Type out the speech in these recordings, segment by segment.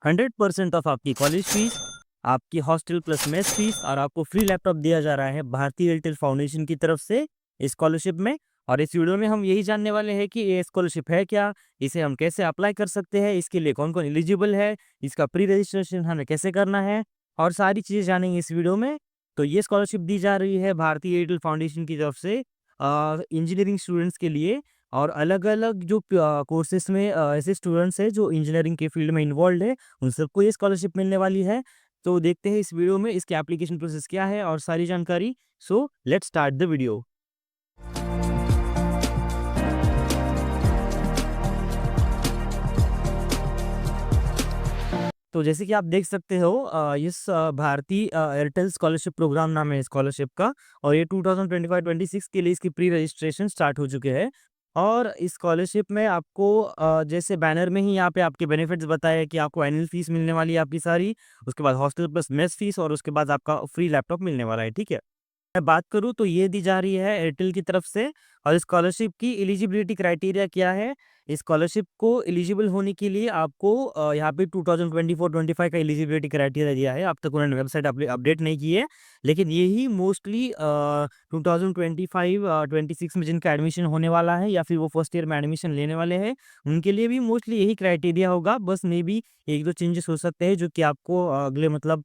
100% of आपकी college fees, आपकी hostel plus mess fees और आपको फ्री लैपटॉप दिया जा रहा है भारतीय एयरटेल फाउंडेशन की तरफ से स्कॉलरशिप में। और इस वीडियो में हम यही जानने वाले हैं कि ये स्कॉलरशिप है क्या, इसे हम कैसे अप्लाई कर सकते हैं, इसके लिए कौन-कौन एलिजिबल है, इसका प्री रजिस्ट्रेशन हमें कैसे करना है और सारी चीज़ें जानेंगे इस वीडियो में। तो ये स्कॉलरशिप दी जा रही है भारतीय एयरटेल फाउंडेशन की तरफ से इंजीनियरिंग स्टूडेंट्स के लिए और अलग-अलग जो कोर्सेज़ में ऐसे स्टूडेंट्स हैं जो इंजीनियरिंग के फील्ड में इन्वॉल्व्ड है, उन सबको ये स्कॉलरशिप मिलने वाली है। तो देखते हैं इस वीडियो में इसकी एप्लीकेशन प्रोसेस क्या है और सारी जानकारी। So let's start the video. तो जैसे कि आप देख सकते हो इस भारतीय एयरटेल स्कॉलरशिप प्रोग्राम नाम है स्कॉलरशिप का और ये 2025-26 के लिए इसकी प्री रजिस्ट्रेशन स्टार्ट हो चुके हैं। और इस स्कॉलरशिप में आपको जैसे बैनर में ही यहाँ पे आपके बेनिफिट्स बताए हैं कि आपको एनुअल फीस मिलने वाली है आपकी सारी, उसके बाद हॉस्टल प्लस मेस फीस और उसके बाद आपका फ्री लैपटॉप मिलने वाला है, ठीक है। मैं बात करूँ तो ये दी जा रही है एयरटेल की तरफ से। और स्कॉलरशिप की एलिजिबिलिटी क्राइटेरिया क्या है? इस स्कॉलरशिप को एलिजिबल होने के लिए आपको यहाँ पे 2024-25 का एलिजिबिलिटी क्राइटेरिया दिया है। अब तक उन्होंने वेबसाइट अपडेट नहीं की है, लेकिन यही मोस्टली 2025-26 में जिनका एडमिशन होने वाला है या फिर वो फर्स्ट ईयर में एडमिशन लेने वाले हैं, उनके लिए भी मोस्टली यही क्राइटेरिया होगा। बस मे बी 1-2 चेंजेस हो सकते हैं जो कि आपको अगले मतलब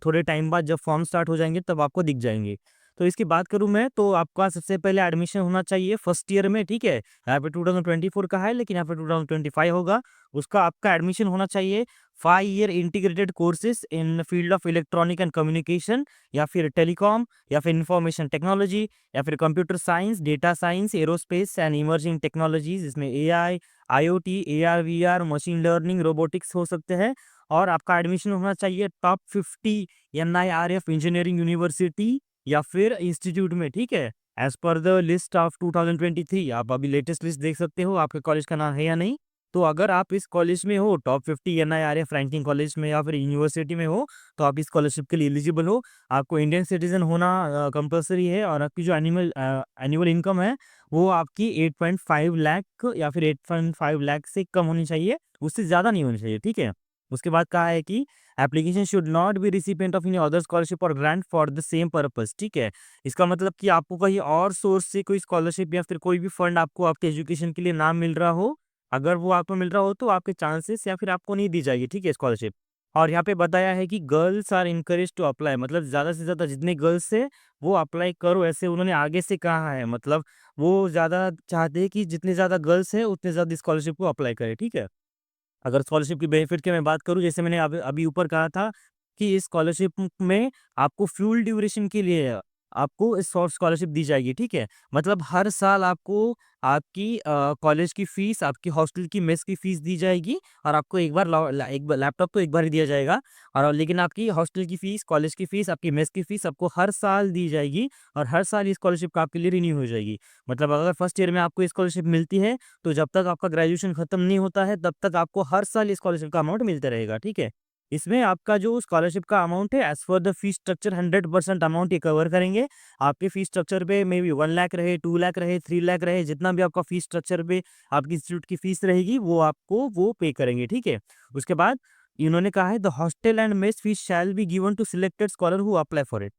थोड़े टाइम बाद जब फॉर्म स्टार्ट हो जाएँगे तब आपको दिख जाएँगे। तो इसकी बात करूँ मैं तो आपका सबसे पहले एडमिशन होना चाहिए फर्स्ट ईयर में, ठीक है? यहाँ पे 2024 का है लेकिन यहाँ पे 2025 होगा। उसका आपका एडमिशन होना चाहिए 5 year integrated courses in field of electronic and communication या फिर टेलीकॉम या फिर इन्फॉर्मेशन टेक्नोलॉजी या फिर computer science, data science, aerospace and emerging technologies इसमें AI, IoT, AR, VR, machine learning, robotics हो सकते हैं। और आपका एडमिशन होना चाहिए टॉप 50 एनआईआरएफ इंजीनियरिंग यूनिवर्सिटी या फिर इंस्टीट्यूट में, ठीक है? As per the list of 2023 आप अभी लेटेस्ट लिस्ट देख सकते हो, आपके कॉलेज का नाम है या नहीं। तो अगर आप इस कॉलेज में हो, टॉप 50 एनआईआरएफ रैंकिंग कॉलेज में या फिर यूनिवर्सिटी में हो, तो आप इस स्कॉलरशिप के लिए एलिजिबल हो। आपको इंडियन सिटीज़न होना कंपल्सरी है और आपकी जो एनुअल इनकम है, वो आपकी 8.5 लाख या फिर 8.5 लाख से कम होनी चाहिए, उससे ज़्यादा नहीं होनी चाहिए, ठीक है? उसके बाद कहा है कि application should not be recipient of any other scholarship और grant for the same purpose, ठीक है? इसका मतलब कि आपको कहीं और सोर्स से कोई स्कॉलरशिप या फिर कोई भी फंड आपको आपके एजुकेशन के लिए ना मिल रहा हो, अगर वो आपको मिल रहा हो तो आपके चांसेस या फिर आपको नहीं दी जाएगी, ठीक है, स्कॉलरशिप। और यहाँ पे बताया है कि girls are encouraged to apply, मतलब ज़्यादा से ज़्यादा जितने गर्ल्स है वो अप्लाई करो, ऐसे उन्होंने आगे से कहा है। मतलब वो ज़्यादा चाहते हैं कि जितने ज़्यादा गर्ल्स हैं उतने ज़्यादा स्कॉलरशिप को अप्लाई करें, ठीक है? अगर स्कॉलरशिप की बेनिफिट की मैं बात करूँ, जैसे मैंने अभी अभी ऊपर कहा था कि इस स्कॉलरशिप में आपको फ्यूल ड्यूरेशन के लिए आपको इस स्कॉलरशिप दी जाएगी, ठीक है? मतलब हर साल आपको आपकी कॉलेज की फीस, आपकी हॉस्टल की मेस की फीस दी जाएगी और आपको एक बार एक बार लैपटॉप तो एक बार ही दिया जाएगा। और लेकिन आपकी हॉस्टल की फीस, कॉलेज की फीस, आपकी मेस की फीस आपको हर साल दी जाएगी और हर साल ये स्कॉलरशिप आपके लिए रिन्यू हो जाएगी। मतलब अगर फर्स्ट ईयर में आपको स्कॉलरशिप मिलती है तो जब तक आपका ग्रेजुएशन खत्म नहीं होता है तब तक आपको हर साल स्कॉलरशिप का अमाउंट मिलता रहेगा, ठीक है? इसमें आपका जो स्कॉलरशिप का अमाउंट है as per the fees structure 100% amount ये कवर करेंगे। आपके फीस स्ट्रक्चर पे मे बी 1 लाख रहे, 2 लाख रहे, 3 लाख रहे, जितना भी आपका फीस स्ट्रक्चर पे आपकी इंस्टीट्यूट की फीस रहेगी वो आपको वो पे करेंगे, ठीक है? उसके बाद इन्होंने कहा है the hostel and mess fees shall be given to selected scholar who apply for it.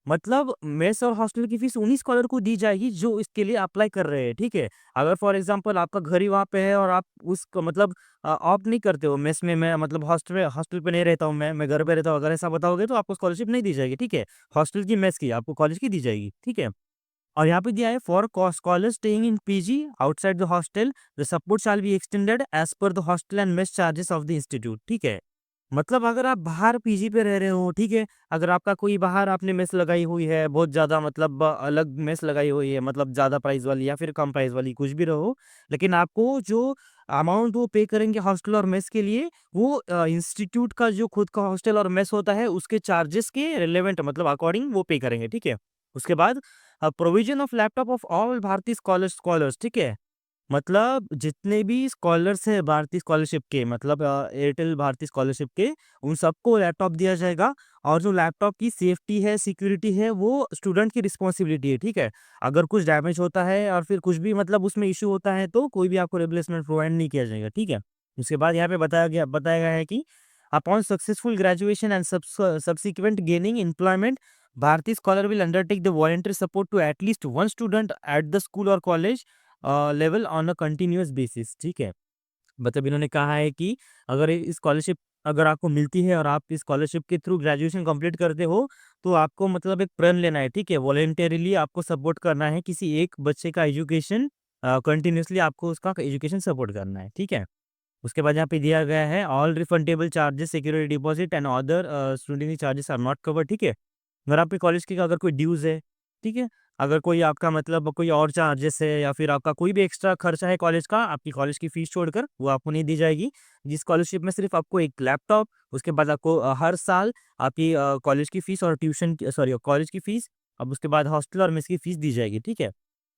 मतलब मेस और हॉस्टल की फीस उन्हीं स्कॉलर को दी जाएगी जो इसके लिए अप्लाई कर रहे हैं, ठीक है? अगर फॉर एग्ज़ाम्पल आपका घर ही वहाँ पे है और आप उसको मतलब ऑप्ट नहीं करते हो मेस में, मैं मतलब हॉस्टल पे नहीं रहता हूँ मैं घर पे रहता हूँ, अगर ऐसा बताओगे तो आपको स्कॉलरशिप नहीं दी जाएगी, ठीक है? हॉस्टल की, मेस की, आपको कॉलेज की दी जाएगी, ठीक है? और यहाँ पे दिया है for scholar staying in PG outside the hostel, the support shall be extended as per the hostel and mess charges of the institute, ठीक है? मतलब अगर आप बाहर पीजी पे रह रहे हो, ठीक है? अगर आपका कोई बाहर आपने मेस लगाई हुई है, बहुत ज़्यादा मतलब अलग मेस लगाई हुई है, मतलब ज़्यादा प्राइस वाली या फिर कम प्राइस वाली, कुछ भी रहो, लेकिन आपको जो अमाउंट वो पे करेंगे हॉस्टल और मेस के लिए, वो इंस्टीट्यूट का जो खुद का हॉस्टल और मेस होता है, उसके चार्जेस के रिलेवेंट मतलब अकॉर्डिंग वो पे करेंगे, ठीक है? उसके बाद provision of laptop off all भारतीय स्कॉलर्स, ठीक है? मतलब जितने भी स्कॉलर्स हैं भारतीय स्कॉलरशिप के, मतलब एयरटेल भारतीय स्कॉलरशिप के, उन सबको लैपटॉप दिया जाएगा। और जो लैपटॉप की सेफ्टी है, सिक्योरिटी है, वो स्टूडेंट की रिस्पॉन्सिबिलिटी है, ठीक है? अगर कुछ डैमेज होता है और फिर कुछ भी मतलब उसमें इश्यू होता है तो कोई भी आपको रिप्लेसमेंट प्रोवाइड नहीं किया जाएगा, ठीक है? उसके बाद यहाँ पे बताया गया है कि upon successful graduation and subsequent gaining employment, Bharti scholar will undertake the voluntary support to at least one student at the school or college level on a continuous basis। ठीक है, मतलब इन्होंने कहा है कि अगर ये स्कॉलरशिप अगर आपको मिलती है और आप इस स्कॉलरशिप के थ्रू ग्रेजुएशन कंप्लीट करते हो, तो आपको मतलब एक प्रण लेना है, ठीक है? वॉलंटरीली आपको सपोर्ट करना है किसी एक बच्चे का एजुकेशन, कंटिन्यूअसली आपको उसका एजुकेशन सपोर्ट करना है, ठीक है? उसके बाद यहाँ पे दिया गया है all refundable charges, security deposit and other student charges are not covered. ठीक है, अगर आपके कॉलेज की अगर कोई ड्यूज़ है, ठीक है, अगर कोई आपका मतलब कोई और चार्जेस है या फिर आपका कोई भी एक्स्ट्रा खर्चा है कॉलेज का, आपकी कॉलेज की फीस छोड़कर, वो आपको नहीं दी जाएगी। जिस स्कॉलरशिप में सिर्फ आपको एक लैपटॉप, उसके बाद आपको हर साल आपकी कॉलेज की फीस और ट्यूशन सॉरी कॉलेज की फीस, अब उसके बाद हॉस्टल और मेस की फीस दी जाएगी। ठीक है,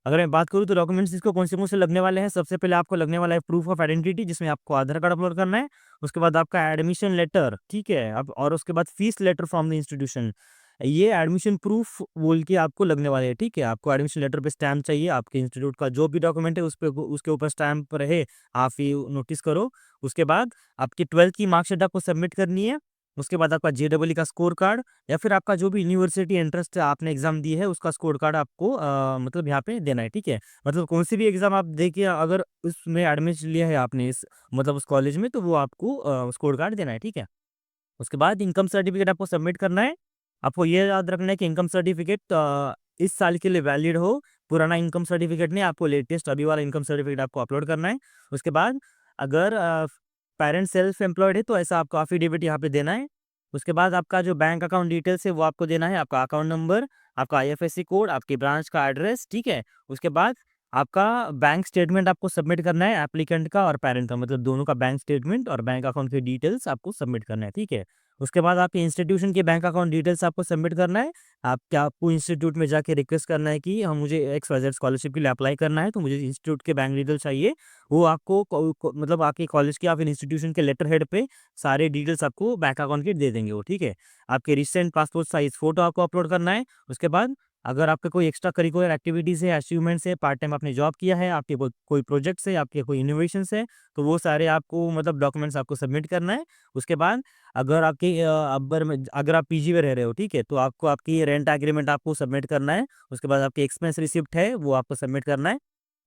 अगर मैं बात करूँ तो डॉक्यूमेंट्स इसको कौन से लगने वाले हैं, सबसे पहले आपको लगने वाला है प्रूफ ऑफ आइडेंटिटी, जिसमें आपको आधार कार्ड अपलोड करना है। उसके बाद आपका एडमिशन लेटर, ठीक है, अब और उसके बाद fees letter from the institution. ये एडमिशन प्रूफ बोल के आपको लगने वाले हैं, ठीक है। आपको एडमिशन लेटर पे स्टैम्प चाहिए, आपके इंस्टीट्यूट का जो भी डॉक्यूमेंट है उस पे उसके ऊपर स्टैम्प रहे, आप ये नोटिस करो। उसके बाद आपकी 12th की मार्कशीट आपको सबमिट करनी है। उसके बाद आपका जेईई का स्कोर कार्ड या फिर आपका जो भी यूनिवर्सिटी एंट्रेंस आपने एग्जाम दी है उसका स्कोर कार्ड आपको मतलब यहाँ पे देना है, ठीक है। मतलब कौन सी भी एग्जाम आप देखिए, अगर उसमें एडमिशन लिया है आपने इस मतलब उस कॉलेज में, तो वो आपको स्कोर कार्ड देना है, ठीक है। उसके बाद इनकम सर्टिफिकेट आपको सबमिट करना है। आपको ये याद रखना है कि इनकम सर्टिफिकेट इस साल के लिए वैलिड हो, पुराना इनकम सर्टिफिकेट नहीं, आपको लेटेस्ट अभी वाला इनकम सर्टिफिकेट आपको अपलोड करना है। उसके बाद अगर पेरेंट्स सेल्फ एम्प्लॉयड है तो ऐसा आपको एफिडेविट यहाँ पे देना है। उसके बाद आपका जो बैंक अकाउंट डिटेल्स है वो आपको देना है, आपका अकाउंट नंबर, आपका आईएफएससी कोड, आपकी ब्रांच का एड्रेस, ठीक है। उसके बाद आपका बैंक स्टेटमेंट आपको सबमिट करना है, एप्लीकेंट का और पेरेंट का, मतलब दोनों का बैंक स्टेटमेंट और बैंक अकाउंट की डिटेल्स आपको सबमिट करना है, ठीक है। उसके बाद आपके इंस्टीट्यूशन के बैंक अकाउंट डिटेल्स आपको सबमिट करना है। आपको इंस्टीट्यूट में जाके रिक्वेस्ट करना है कि हम मुझे XYZ स्कॉलरशिप के लिए अप्लाई करना है, तो मुझे इंस्टीट्यूट के बैंक डिटेल्स चाहिए। वो आपको मतलब आपके कॉलेज के या फिर इंस्टीट्यूशन के लेटर हेड पे सारे डिटेल्स आपको बैंक अकाउंट के दे देंगे वो, ठीक है। आपके रिसेंट पासपोर्ट साइज फोटो आपको अपलोड करना है। उसके बाद अगर आपके कोई एक्स्ट्रा करिकुलर एक्टिविटीज़ है, अचीवमेंट्स है, पार्ट टाइम आपने जॉब किया है, आपके कोई प्रोजेक्ट्स है, आपके कोई इनोवेशंस है, तो वो सारे आपको मतलब डॉक्यूमेंट्स आपको सबमिट करना है। उसके बाद अगर आपके अगर आप पीजी में रह रहे हो, ठीक है, तो आपको आपकी रेंट एग्रीमेंट आपको सबमिट करना है। उसके बाद आपकी एक्सपेंस रिसिप्ट है वो आपको सबमिट करना है,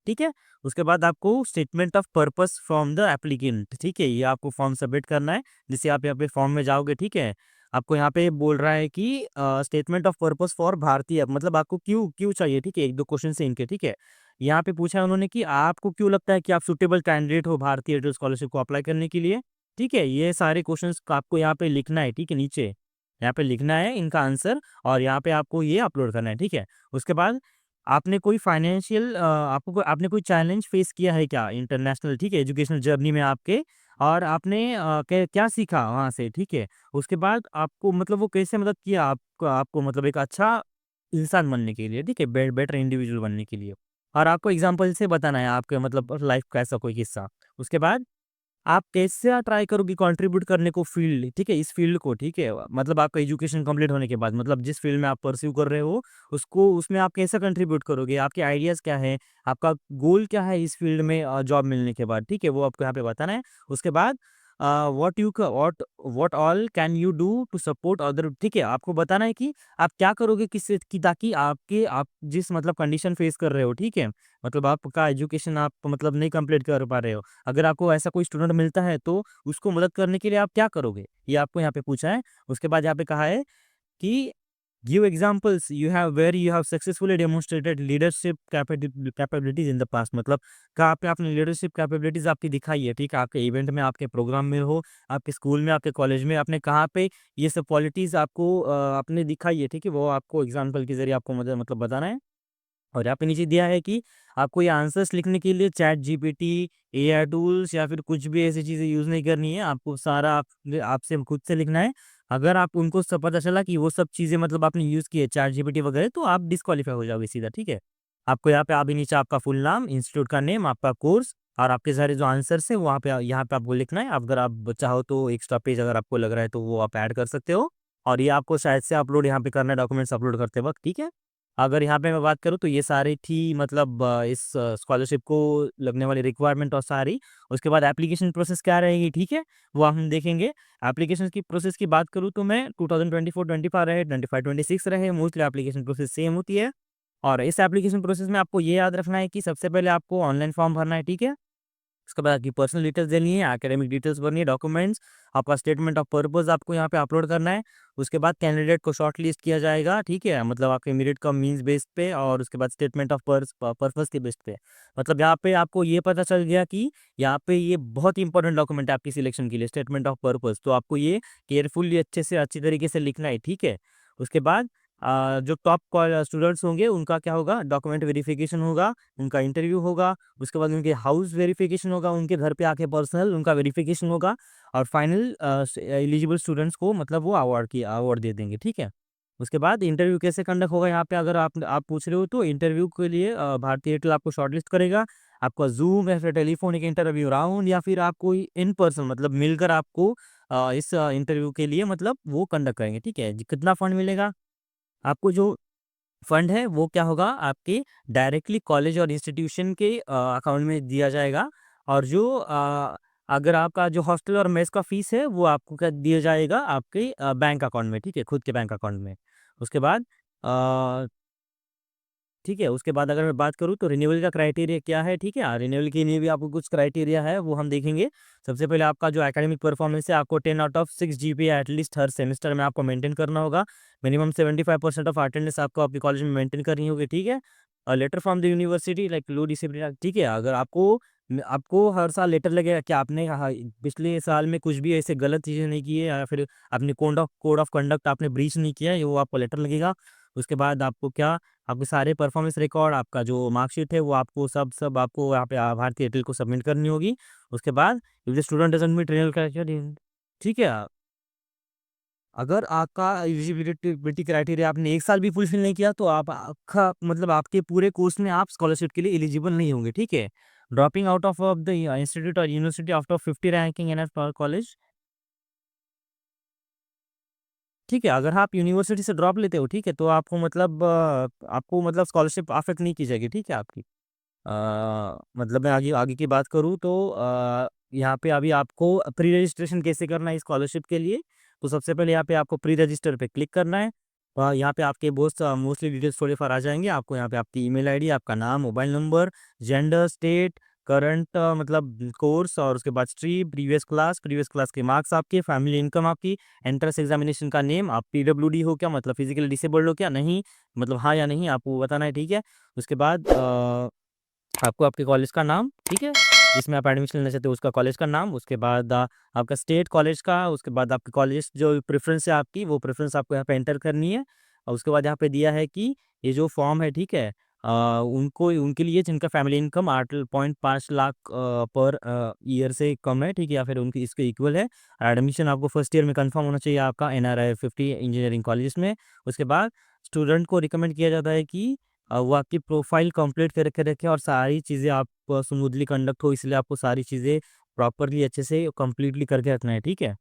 ठीक है। उसके बाद आपको statement of purpose from the applicant, ठीक है, ये आपको फॉर्म सबमिट करना है। जिससे आप यहाँ पे फॉर्म में जाओगे, ठीक है, आपको यहाँ पे बोल रहा है कि स्टेटमेंट ऑफ पर्पस फॉर भारतीय, मतलब आपको क्यों क्यों चाहिए, ठीक है, एक दो क्वेश्चन से इनके, ठीक है। यहाँ पे पूछा है उन्होंने कि आपको क्यों लगता है कि आप सुटेबल कैंडिडेट हो भारतीय एयरटेल स्कॉलरशिप को अप्लाई करने के लिए, ठीक है। ये सारे क्वेश्चंस आपको यहाँ पे लिखना है, ठीक है, नीचे यहाँ पे लिखना है इनका आंसर और यहाँ पे आपको ये अपलोड करना है, ठीक है। उसके बाद आपने कोई फाइनेंशियल आपने कोई चैलेंज फेस किया है क्या इंटरनेशनल, ठीक है, एजुकेशनल जर्नी में आपके, और आपने क्या सीखा वहाँ से, ठीक है। उसके बाद आपको मतलब वो कैसे मदद किया आपको आपको मतलब एक अच्छा इंसान बनने के लिए, ठीक है, बेटर इंडिविजुअल बनने के लिए, और आपको एग्जाम्पल से बताना है आपके मतलब लाइफ का ऐसा कोई किस्सा। उसके बाद आप कैसे ट्राई करोगे कंट्रीब्यूट करने को फील्ड, ठीक है, इस फील्ड को, ठीक है, मतलब आपका एजुकेशन कंप्लीट होने के बाद मतलब जिस फील्ड में आप परस्यू कर रहे हो उसको उसमें आप कैसे कंट्रीब्यूट करोगे, आपके आइडियाज़ क्या है, आपका गोल क्या है इस फील्ड में जॉब मिलने के बाद, ठीक है, वो आपको यहाँ पे बताना है। उसके बाद what all can you do to support other, ठीक है, आपको बताना है कि आप क्या करोगे किससे कि ताकि आप जिस मतलब कंडीशन फेस कर रहे हो, ठीक है, मतलब आपका एजुकेशन आप मतलब नहीं कंप्लीट कर पा रहे हो, अगर आपको ऐसा कोई स्टूडेंट मिलता है तो उसको मदद करने के लिए आप क्या करोगे? ये आपको यहाँ पे पूछा है। उसके बाद यहाँ पे कहा है कि give examples you have where you have successfully demonstrated leadership capabilities in the past, मतलब कहाँ पे आपने लीडरशिप कैपेबिलिटीज आपकी दिखाई है, ठीक है, आपके इवेंट में, आपके प्रोग्राम में हो, आपके स्कूल में, आपके कॉलेज में, आपने कहाँ पे ये सब क्वालिटीज आपको आपने दिखाई है, ठीक है, वो आपको एग्जाम्पल के जरिए आपको मतलब बताना है। और यहाँ पे नीचे दिया है कि आपको ये आंसर्स लिखने के लिए चैट जीपीटी, एआई टूल्स या फिर कुछ भी ऐसी चीज़ें यूज़ नहीं करनी है, आपको सारा आपसे खुद से लिखना है। अगर आप उनको सब पता चला कि वो सब चीज़ें मतलब आपने यूज़ की है चैट जीपीटी वगैरह, तो आप डिस्क्वालीफाई हो जाओगे सीधा, ठीक है। आपको यहाँ पे अभी नीचे आपका फुल नाम, इंस्टीट्यूट का नेम, आपका कोर्स और आपके सारे जो आंसर्स है वहाँ पे यहाँ पे आपको लिखना है। अगर आप चाहो तो एक्स्ट्रा पेज अगर आपको लग रहा है तो वो आप ऐड कर सकते हो, और ये आपको शायद से अपलोड यहाँ पे करना है डॉक्यूमेंट्स अपलोड करते वक्त, ठीक है। अगर यहाँ पे मैं बात करूँ तो ये सारी थी मतलब इस स्कॉलरशिप को लगने वाली रिक्वायरमेंट और सारी। उसके बाद एप्लीकेशन प्रोसेस क्या रहेगी, ठीक है? वो हम देखेंगे। एप्लीकेशन की प्रोसेस की बात करूँ तो मैं 2024-25 रहे, 25-26 रहे, मोस्टली एप्लीकेशन प्रोसेस सेम होती है। और इस एप्लीकेशन प्रोसेस में आपको ये याद रखना है कि सबसे पहले आपको ऑनलाइन फॉर्म भरना है, ठीक है? उसके बाद आपकी पर्सनल डिटेल्स देनी है, एकेडमिक डिटेल्स भरनी है, डॉक्यूमेंट्स, आपका स्टेटमेंट ऑफ पर्पस आपको यहाँ पे अपलोड करना है। उसके बाद कैंडिडेट को शॉर्ट लिस्ट किया जाएगा, ठीक है? मतलब आपके मेरिट का मीन्स बेस पे और उसके बाद स्टेटमेंट ऑफ पर्पस के बेस पे। मतलब यहाँ पे आपको ये पता चल गया कि यहाँ पे ये बहुत ही इंपॉर्टेंट डॉक्यूमेंट है आपकी सिलेक्शन के लिए, स्टेटमेंट ऑफ पर्पस। तो आपको ये केयरफुली अच्छे से अच्छी तरीके से लिखना है, ठीक है? उसके बाद जो टॉप स्टूडेंट्स होंगे उनका क्या होगा, डॉक्यूमेंट वेरिफिकेशन होगा, उनका इंटरव्यू होगा, उसके बाद उनके हाउस वेरिफिकेशन होगा, उनके घर पे आके पर्सनल उनका वेरिफिकेशन होगा और फाइनल एलिजिबल स्टूडेंट्स को मतलब वो अवार्ड दे देंगे, ठीक है? उसके बाद इंटरव्यू कैसे कंडक्ट होगा, यहाँ पे अगर आप पूछ रहे हो तो इंटरव्यू के लिए भारतीय एयरटेल आपको शॉर्टलिस्ट करेगा। आपका जूम या फिर टेलीफोनिक इंटरव्यू राउंड या फिर आप कोई इन पर्सन मतलब मिलकर आपको इस इंटरव्यू के लिए मतलब वो कंडक्ट करेंगे, ठीक है? कितना फंड मिलेगा आपको, जो फंड है वो क्या होगा आपके डायरेक्टली कॉलेज और इंस्टीट्यूशन के अकाउंट में दिया जाएगा। और जो अगर आपका जो हॉस्टल और मेस का फीस है वो आपको क्या दिया जाएगा आपके बैंक अकाउंट में, ठीक है? खुद के बैंक अकाउंट में। उसके बाद ठीक है, उसके बाद अगर मैं बात करूँ तो रिन्यूअल का क्राइटेरिया क्या है, ठीक है? रिन्यूअल के लिए भी आपको कुछ क्राइटेरिया है, वो हम देखेंगे। सबसे पहले आपका जो एकेडमिक परफॉर्मेंस है, आपको 10 out of 6 GPA at least her semester में आपको मेंटेन करना होगा। मिनिमम 75% ऑफ अटेंडेंस आपको आपके कॉलेज में मेंटेन करनी होगी, ठीक है? Letter from the university like low discipline, ठीक है? अगर आपको हर साल लेटर लगेगा कि आपने पिछले साल में कुछ भी ऐसे गलत चीज़ें नहीं की है या फिर आपने कोड ऑफ कंडक्ट आपने ब्रीच नहीं किया है, वो आपको लेटर लगेगा। उसके बाद आपको क्या, आपके सारे परफॉर्मेंस रिकॉर्ड, आपका जो मार्कशीट है वो आपको सब आपको यहाँ पे भारतीय एयरटेल को सबमिट करनी होगी। उसके बाद if the student doesn't meet real criteria, ठीक है? अगर आपका एलिजिबिलिटी क्राइटेरिया आपने 1 साल भी फुलफिल नहीं किया तो आप आपका मतलब आपके पूरे कोर्स में आप स्कॉलरशिप के लिए एलिजिबल नहीं होंगे, ठीक है? Dropping out of the institute और university after 50 ranking in a college, ठीक है? अगर आप यूनिवर्सिटी से ड्रॉप लेते हो, ठीक है? तो आपको मतलब स्कॉलरशिप अफेक्ट नहीं की जाएगी, ठीक है आपकी? मतलब मैं आगे आगे की बात करूँ तो यहाँ पे अभी आपको प्री रजिस्ट्रेशन कैसे करना है स्कॉलरशिप के लिए, तो सबसे पहले यहाँ पे आपको प्री रजिस्टर पे क्लिक करना है। यहाँ पे आपके बहुत मोस्टली डिटेल्स थोड़े फार आ जाएंगे। आपको यहाँ पे आपकी ईमेल आईडी, आपका नाम, mobile number, gender, state, current मतलब कोर्स और उसके बाद स्ट्रीम, प्रीवियस क्लास के मार्क्स आपके, फैमिली इनकम आपकी, एंट्रेंस एग्जामिनेशन का नेम, आप पीडब्ल्यूडी हो क्या, मतलब फिजिकली डिसेबल्ड हो क्या, नहीं, मतलब हाँ या नहीं आपको बताना है, ठीक है? उसके बाद आपको आपके कॉलेज का नाम, ठीक है? जिसमें आप एडमिशन लेना चाहते हो उसका कॉलेज का नाम, उसके बाद आपका स्टेट कॉलेज का, उसके बाद आपके कॉलेज जो प्रेफ़रेंस है आपकी, वो प्रेफ़रेंस आपको यहाँ पे एंटर करनी है। और उसके बाद यहाँ पे दिया है कि ये जो फॉर्म है, ठीक है? उनको उनके लिए जिनका family income 8.5 lakh per year से कम है, ठीक है? या फिर उनकी इसके इक्वल है। एडमिशन आपको फर्स्ट ईयर में कन्फर्म होना चाहिए आपका एनआरआई 50 इंजीनियरिंग कॉलेज में। उसके बाद स्टूडेंट को रिकमेंड किया जाता है कि वो आपकी प्रोफाइल कंप्लीट करके रखें और सारी चीज़ें आप स्मूथली कंडक्ट हो, इसलिए आपको सारी चीज़ें प्रॉपरली अच्छे से कंप्लीटली करके रखना है, ठीक है?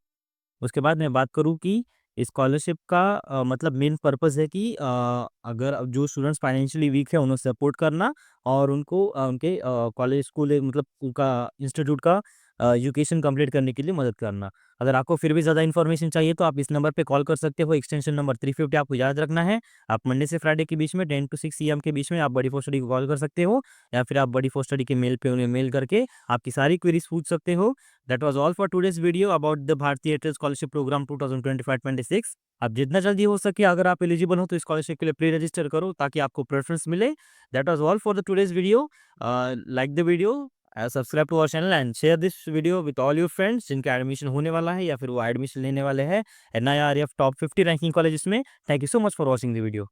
उसके बाद मैं बात करूँ कि स्कॉलरशिप का मतलब मेन पर्पस है कि अगर अब जो स्टूडेंट्स फाइनेंशियली वीक है उन्हें सपोर्ट करना और उनको उनके कॉलेज स्कूल मतलब उनका इंस्टीट्यूट का एजुकेशन कंप्लीट करने के लिए मदद करना। अगर आपको फिर भी ज़्यादा इन्फॉर्मेशन चाहिए तो आप इस नंबर पे कॉल कर सकते हो, एक्सटेंशन नंबर 350 आपको याद रखना है। आप मंडे से फ्राइडे के बीच में 10 to 6 AM के बीच में आप बड़ी फॉर स्टडी को कॉल कर सकते हो या फिर आप बड़ी फॉर स्टडी के मेल पे उन्हें मेल करके आपकी सारी क्वेरीज पूछ सकते हो। That was all for today's video about the भारतीय एयरटेल स्कॉलरशिप प्रोग्राम 2025-26। आप जितना जल्दी हो सके अगर आप एलिजिबल हो तो स्कॉलरशिप के लिए प्री रजिस्टर करो ताकि आपको प्रेफरेंस मिले। That was all for the today's video. Like the video, subscribe to our channel and share this video with all your friends जिनका एडमिशन होने वाला है या फिर वो एडमिशन लेने वाले हैं NIRF टॉप 50 रैंकिंग कॉलेजेस में। Thank you so much for watching the video.